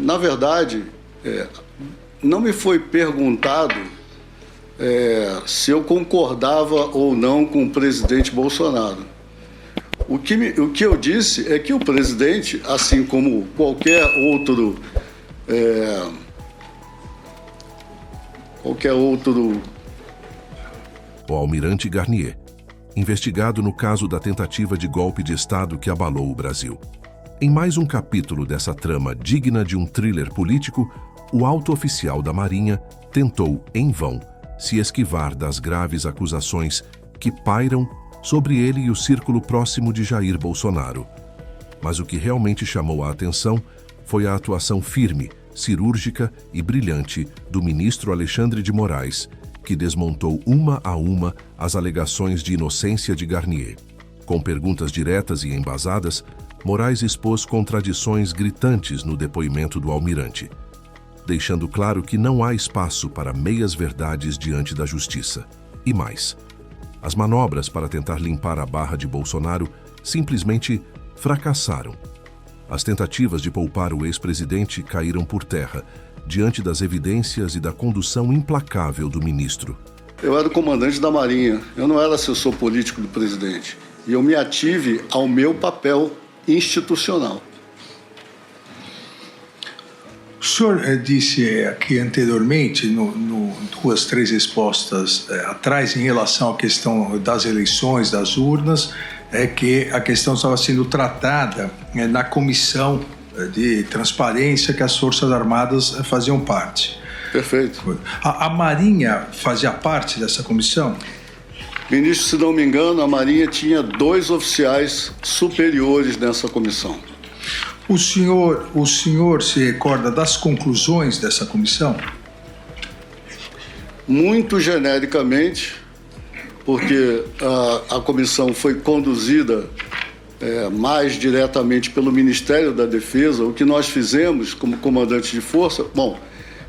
Na verdade, não me foi perguntado se eu concordava ou não com o presidente Bolsonaro. O que eu disse é que o presidente, assim como qualquer outro O almirante Garnier, investigado no caso da tentativa de golpe de Estado que abalou o Brasil. Em mais um capítulo dessa trama digna de um thriller político, o alto oficial da Marinha tentou, em vão, se esquivar das graves acusações que pairam sobre ele e o círculo próximo de Jair Bolsonaro. Mas o que realmente chamou a atenção foi a atuação firme, cirúrgica e brilhante do ministro Alexandre de Moraes, que desmontou uma a uma as alegações de inocência de Garnier. Com perguntas diretas e embasadas, Moraes expôs contradições gritantes no depoimento do almirante, deixando claro que não há espaço para meias-verdades diante da justiça. E mais, as manobras para tentar limpar a barra de Bolsonaro simplesmente fracassaram. As tentativas de poupar o ex-presidente caíram por terra, diante das evidências e da condução implacável do ministro. Eu era o comandante da Marinha, eu não era assessor político do presidente. E eu me ative ao meu papel institucional. O senhor disse aqui anteriormente, duas, três respostas atrás, em relação à questão das eleições, das urnas, que a questão estava sendo tratada na comissão de transparência que as Forças Armadas faziam parte. Perfeito. A Marinha fazia parte dessa comissão? Ministro, se não me engano, a Marinha tinha 2 oficiais superiores nessa comissão. O senhor se recorda das conclusões dessa comissão? Muito genericamente, porque a comissão foi conduzida mais diretamente pelo Ministério da Defesa. O que nós fizemos como comandante de força, bom,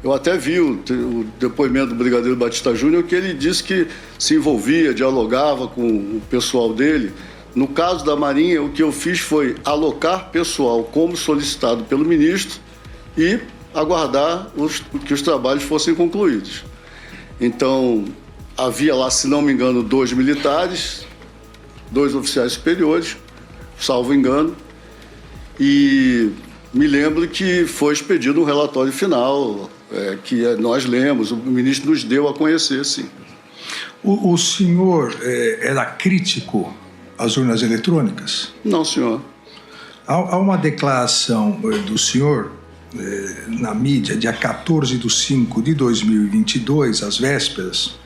eu até vi o depoimento do Brigadeiro Batista Júnior, que ele disse que se envolvia, dialogava com o pessoal dele. No caso da Marinha, o que eu fiz foi alocar pessoal como solicitado pelo ministro e aguardar que os trabalhos fossem concluídos. Então, havia lá, se não me engano, 2 militares, 2 oficiais superiores, salvo engano, e me lembro que foi expedido um relatório final, que nós lemos, o ministro nos deu a conhecer, sim. O senhor era crítico às urnas eletrônicas? Não, senhor. Há uma declaração do senhor na mídia, dia 14/5/2022, às vésperas.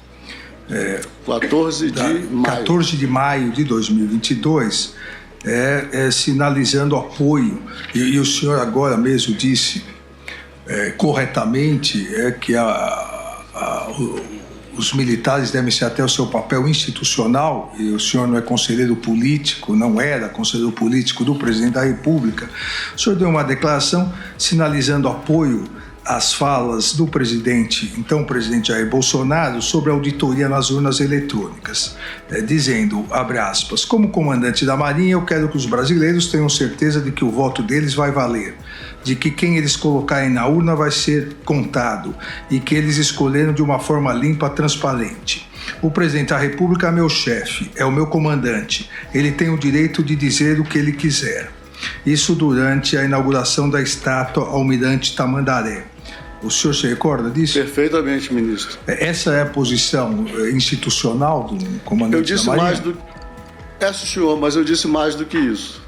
14 de maio. 14 de maio de 2022, sinalizando apoio. E o senhor agora mesmo disse corretamente que os militares devem ser até o seu papel institucional, e o senhor não é conselheiro político, não era conselheiro político do presidente da República. O senhor deu uma declaração sinalizando apoio às falas do presidente, então presidente Jair Bolsonaro, sobre a auditoria nas urnas eletrônicas, dizendo, abre aspas, como comandante da Marinha, eu quero que os brasileiros tenham certeza de que o voto deles vai valer, de que quem eles colocarem na urna vai ser contado e que eles escolheram de uma forma limpa, transparente. O presidente da República é meu chefe, é o meu comandante, ele tem o direito de dizer o que ele quiser. Isso durante a inauguração da estátua Almirante Tamandaré. O senhor se recorda disso? Perfeitamente, ministro. Essa é a posição institucional do comandante da Marinha? Senhor, mas eu disse mais do que isso.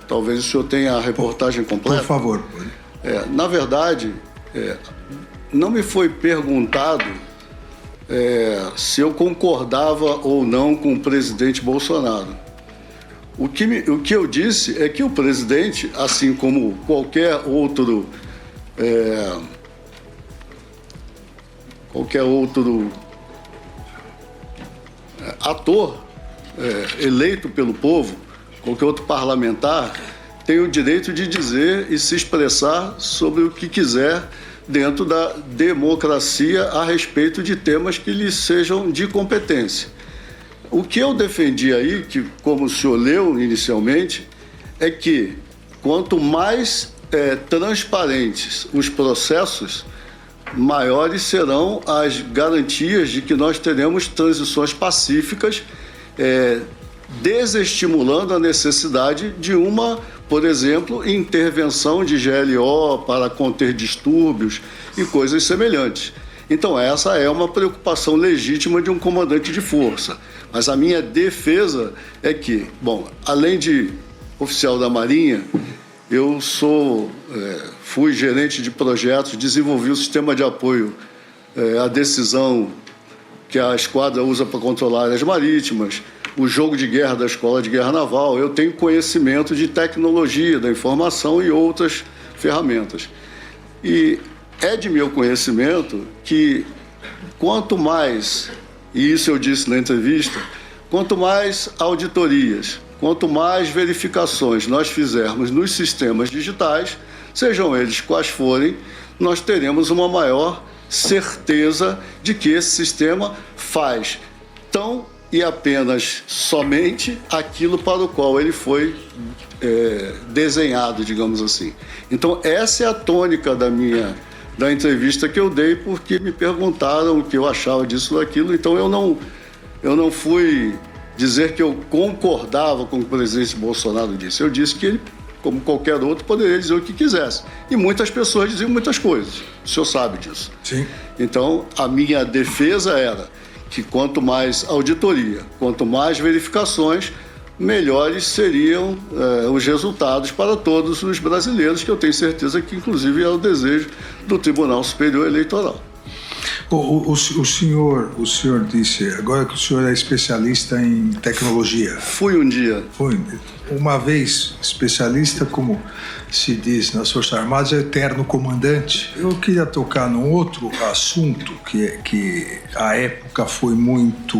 Talvez o senhor tenha a reportagem completa. Por favor. Na verdade, não me foi perguntado se eu concordava ou não com o presidente Bolsonaro. O que eu disse é que o presidente, assim como qualquer outro ator eleito pelo povo, qualquer outro parlamentar, tem o direito de dizer e se expressar sobre o que quiser dentro da democracia a respeito de temas que lhe sejam de competência. O que eu defendi aí, que como o senhor leu inicialmente, é que quanto mais transparentes os processos, maiores serão as garantias de que nós teremos transições pacíficas, desestimulando a necessidade de uma, por exemplo, intervenção de GLO para conter distúrbios e coisas semelhantes. Então, essa é uma preocupação legítima de um comandante de força. Mas a minha defesa é que, bom, além de oficial da Marinha, eu fui gerente de projetos, desenvolvi o sistema de apoio à decisão que a esquadra usa para controlar áreas marítimas, o jogo de guerra da Escola de Guerra Naval. Eu tenho conhecimento de tecnologia, da informação e outras ferramentas. E é de meu conhecimento que quanto mais, e isso eu disse na entrevista, quanto mais auditorias, quanto mais verificações nós fizermos nos sistemas digitais, sejam eles quais forem, nós teremos uma maior certeza de que esse sistema faz tão e apenas somente aquilo para o qual ele foi desenhado, digamos assim. Então, essa é a tônica da entrevista que eu dei, porque me perguntaram o que eu achava disso ou daquilo. Então, eu não fui dizer que eu concordava com o que o presidente Bolsonaro disse. Eu disse que ele, como qualquer outro, poderia dizer o que quisesse. E muitas pessoas diziam muitas coisas. O senhor sabe disso. Sim. Então, a minha defesa era que quanto mais auditoria, quanto mais verificações, melhores seriam os resultados para todos os brasileiros, que eu tenho certeza que, inclusive, é o desejo do Tribunal Superior Eleitoral. O senhor disse agora que o senhor é especialista em tecnologia. Fui um dia. Foi uma vez especialista, como se diz nas Forças Armadas, é eterno comandante. Eu queria tocar num outro assunto que à época foi muito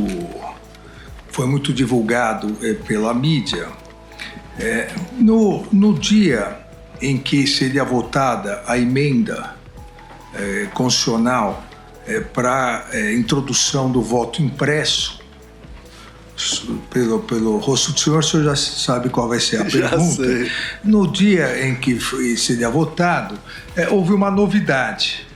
divulgado pela mídia. No dia em que seria votada a emenda constitucional para introdução do voto impresso, pelo rosto do senhor, o senhor já sabe qual vai ser a pergunta. Sei. No dia em que seria votado, houve uma novidade.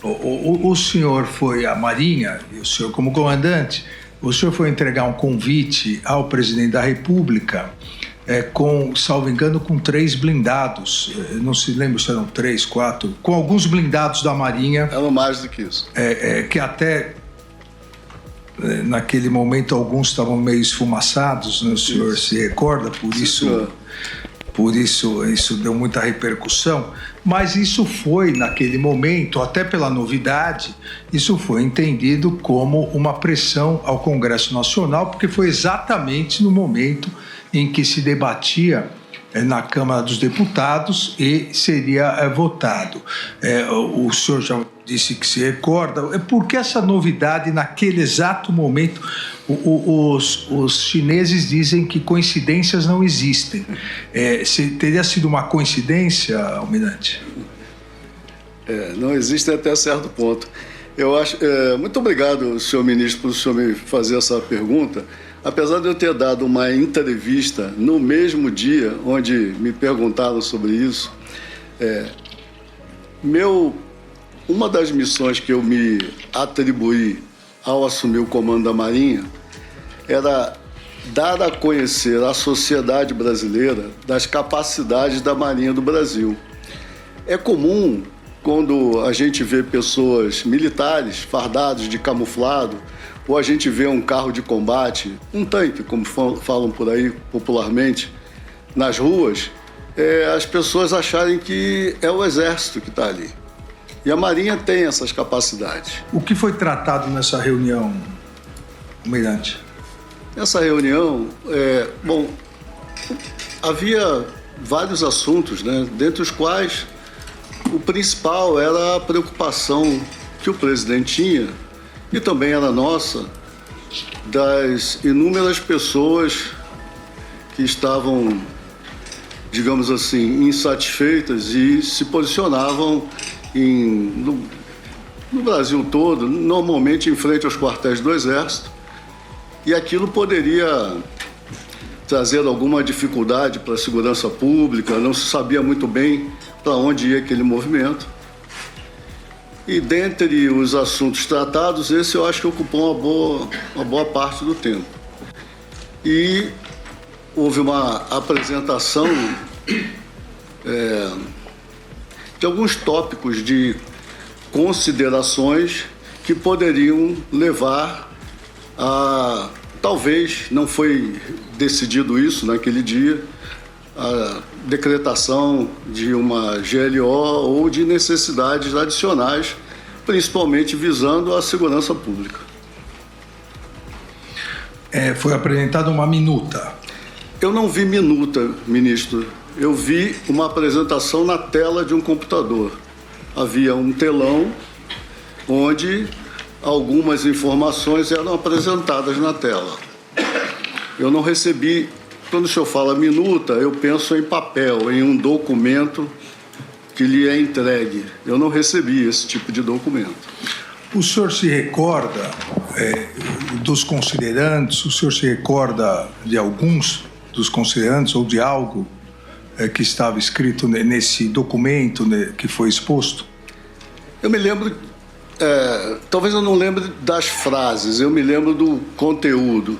O senhor foi à Marinha, e o senhor como comandante, o senhor foi entregar um convite ao presidente da República salvo engano, com 3 blindados. Não se lembra se eram 3, 4, com alguns blindados da Marinha. Eram mais do que isso. Que até naquele momento alguns estavam meio esfumaçados, né? O senhor se recorda, por isso deu muita repercussão, mas isso foi, naquele momento, até pela novidade, isso foi entendido como uma pressão ao Congresso Nacional, porque foi exatamente no momento em que se debatia na Câmara dos Deputados e seria votado. O senhor já disse que se recorda. Por que essa novidade naquele exato momento? Os chineses dizem que coincidências não existem. Teria sido uma coincidência, Almirante? Não existe até certo ponto. Eu acho. Muito obrigado, senhor ministro, por o senhor me fazer essa pergunta. Apesar de eu ter dado uma entrevista no mesmo dia onde me perguntaram sobre isso, uma das missões que eu me atribuí ao assumir o comando da Marinha era dar a conhecer à sociedade brasileira das capacidades da Marinha do Brasil. É comum, quando a gente vê pessoas militares fardados de camuflado, ou a gente vê um carro de combate, um tanque, como falam por aí popularmente, nas ruas, as pessoas acharem que é o Exército que está ali. E a Marinha tem essas capacidades. O que foi tratado nessa reunião, Almirante? Nessa reunião, havia vários assuntos, né, dentre os quais o principal era a preocupação que o presidente tinha, e também era nossa, das inúmeras pessoas que estavam, digamos assim, insatisfeitas e se posicionavam no Brasil todo, normalmente em frente aos quartéis do Exército, e aquilo poderia trazendo alguma dificuldade para a segurança pública, não se sabia muito bem para onde ia aquele movimento. E dentre os assuntos tratados, esse eu acho que ocupou uma boa parte do tempo. E houve uma apresentação de alguns tópicos de considerações que poderiam levar a, talvez, não foi decidido isso naquele dia, a decretação de uma GLO ou de necessidades adicionais, principalmente visando a segurança pública. Foi apresentada uma minuta. Eu não vi minuta, ministro. Eu vi uma apresentação na tela de um computador. Havia um telão onde algumas informações eram apresentadas na tela. Eu não recebi, quando o senhor fala minuta, eu penso em papel, em um documento que lhe é entregue. Eu não recebi esse tipo de documento. O senhor se recorda dos considerandos? O senhor se recorda de alguns dos considerandos ou de algo que estava escrito nesse documento que foi exposto? Eu me lembro, talvez eu não lembre das frases, eu me lembro do conteúdo.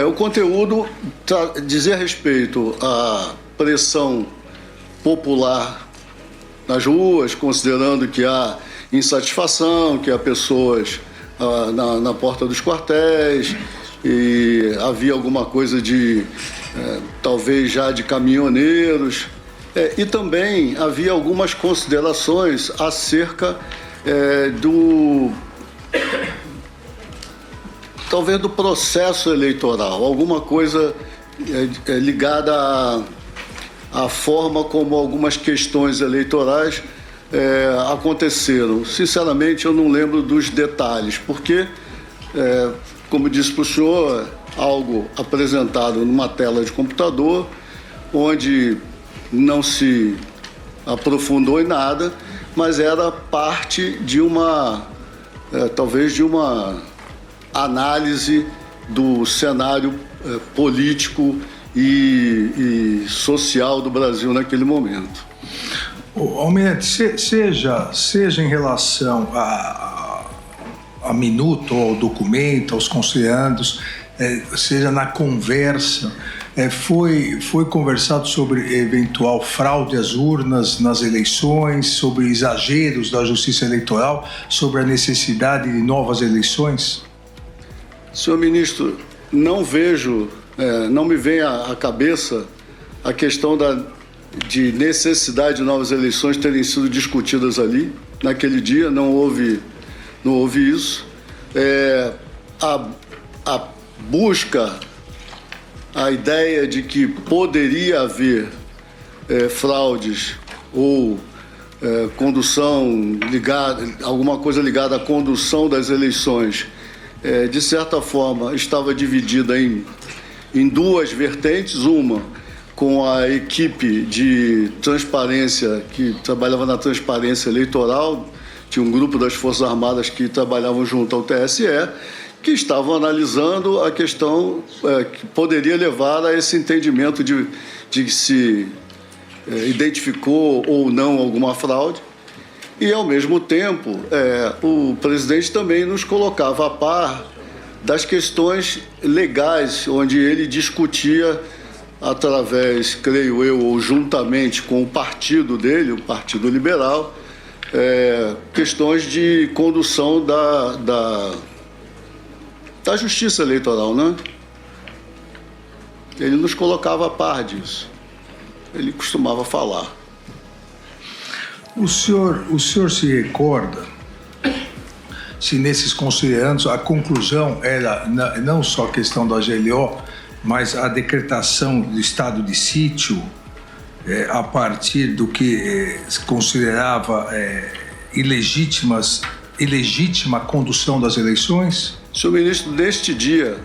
O conteúdo dizia respeito à pressão popular nas ruas, considerando que há insatisfação, que há pessoas na porta dos quartéis, e havia alguma coisa de, talvez já de caminhoneiros, e também havia algumas considerações acerca talvez do processo eleitoral, alguma coisa ligada à forma como algumas questões eleitorais aconteceram. Sinceramente, eu não lembro dos detalhes, porque, como disse para o senhor, algo apresentado numa tela de computador, onde não se aprofundou em nada, mas era parte de talvez de uma análise do cenário político e social do Brasil naquele momento. Almirante, seja em relação a minuto, ao documento, aos considerandos, seja na conversa, foi conversado sobre eventual fraude às urnas nas eleições, sobre exageros da Justiça Eleitoral, sobre a necessidade de novas eleições? Senhor ministro, não vejo, não me vem à cabeça a questão de necessidade de novas eleições terem sido discutidas ali. Naquele dia não houve isso. A busca, a ideia de que poderia haver fraudes ou condução ligada, alguma coisa ligada à condução das eleições, de certa forma estava dividida em duas vertentes, uma com a equipe de transparência que trabalhava na transparência eleitoral, tinha um grupo das Forças Armadas que trabalhavam junto ao TSE, que estavam analisando a questão que poderia levar a esse entendimento de se identificou ou não alguma fraude. E, ao mesmo tempo, o presidente também nos colocava a par das questões legais, onde ele discutia através, creio eu, ou juntamente com o partido dele, o Partido Liberal, questões de condução da Justiça Eleitoral, né? Ele nos colocava a par disso. Ele costumava falar. O senhor se recorda se nesses considerandos a conclusão era não só a questão da GLO, mas a decretação do estado de sítio a partir do que se considerava ilegítima condução das eleições? Senhor ministro, neste dia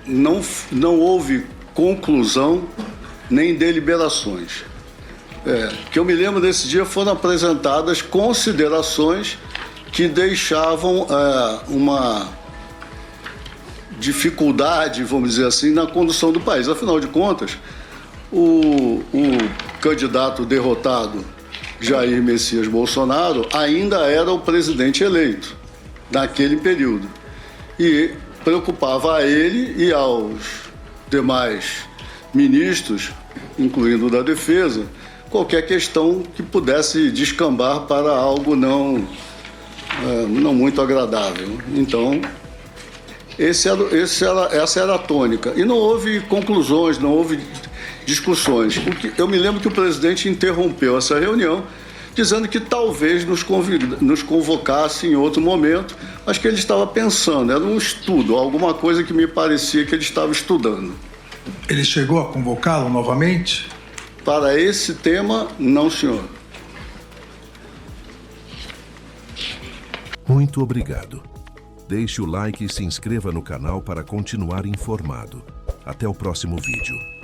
não houve conclusão nem deliberações. Que eu me lembro desse dia foram apresentadas considerações que deixavam dificuldade, vamos dizer assim, na condução do país. Afinal de contas, o candidato derrotado, Jair Messias Bolsonaro, ainda era o presidente eleito naquele período. E preocupava a ele e aos demais ministros, incluindo o da Defesa, qualquer questão que pudesse descambar para algo não muito agradável. Então, essa era a tônica. E não houve conclusões, não houve discussões. Eu me lembro que o presidente interrompeu essa reunião, dizendo que talvez nos convocasse em outro momento, mas que ele estava pensando, era um estudo, alguma coisa que me parecia que ele estava estudando. Ele chegou a convocá-lo novamente? Para esse tema, não, senhor. Muito obrigado. Deixe o like e se inscreva no canal para continuar informado. Até o próximo vídeo.